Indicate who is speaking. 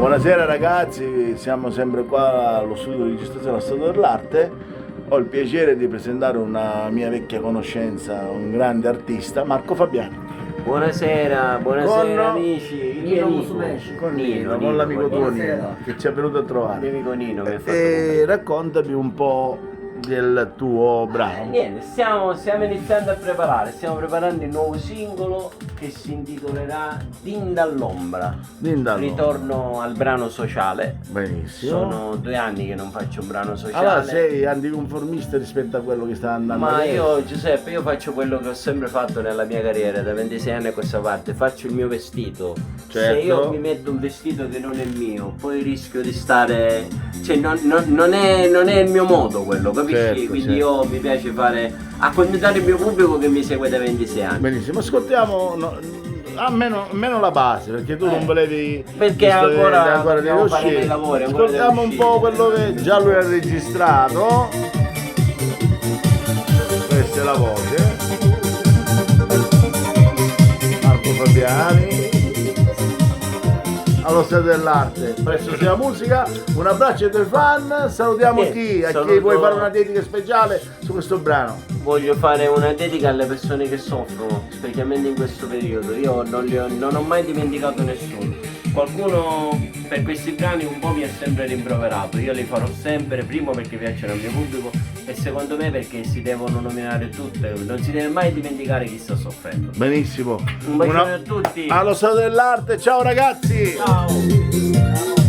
Speaker 1: Buonasera ragazzi, siamo sempre qua allo studio di registrazione allo Stato dell'Arte. Ho il piacere di presentare una mia vecchia conoscenza, un grande artista, Marco Fabiani.
Speaker 2: Buonasera, buonasera amici. Il mio amico,
Speaker 1: Con Nino, con l'amico tuo Nino, che ci è venuto a
Speaker 2: il
Speaker 1: trovare.
Speaker 2: mio amico Nino che ha fatto
Speaker 1: E raccontami un po' del tuo brano.
Speaker 2: niente, stiamo iniziando a preparare, stiamo preparando il nuovo singolo che si intitolerà Din dall'ombra.
Speaker 1: Dindalo.
Speaker 2: Ritorno al brano sociale.
Speaker 1: Benissimo.
Speaker 2: Sono 2 anni che non faccio un brano sociale.
Speaker 1: Allora sei anticonformista rispetto a quello che sta andando
Speaker 2: Ma
Speaker 1: adesso?
Speaker 2: io Giuseppe, io faccio quello che ho sempre fatto nella mia carriera, da 26 anni a questa parte, faccio il mio vestito.
Speaker 1: Certo.
Speaker 2: Se io mi metto un vestito che non è mio, poi rischio di stare... cioè non è il mio modo quello, capisci?
Speaker 1: Certo,
Speaker 2: Quindi
Speaker 1: certo.
Speaker 2: io mi piace fare... accontentare il mio pubblico che mi segue da 26 anni.
Speaker 1: Benissimo, ascoltiamo almeno la base, perché tu non volevi...
Speaker 2: Perché
Speaker 1: visto che
Speaker 2: ancora
Speaker 1: devi
Speaker 2: dobbiamo fare
Speaker 1: uscire.
Speaker 2: dei lavori, ancora
Speaker 1: Ascoltiamo un
Speaker 2: devo
Speaker 1: po'
Speaker 2: uscire.
Speaker 1: quello che già lui ha registrato. Questa è la voce. Marco Fabiani. Allo Stato dell'Arte, presso sia musica. Un abbraccio ai tuoi fan, salutiamo chi? A chi
Speaker 2: saluto-
Speaker 1: vuoi fare una dedica speciale su questo brano?
Speaker 2: Voglio fare una dedica alle persone che soffrono, specialmente in questo periodo. Io non ho mai dimenticato nessuno. Qualcuno per questi brani un po' mi ha sempre rimproverato. Io li farò sempre, primo perché piacciono al mio pubblico e secondo me perché si devono nominare tutte. Non si deve mai dimenticare chi sta soffrendo.
Speaker 1: Benissimo.
Speaker 2: Un bacione a tutti.
Speaker 1: Allo Stato dell'Arte, ciao ragazzi!
Speaker 2: Ciao.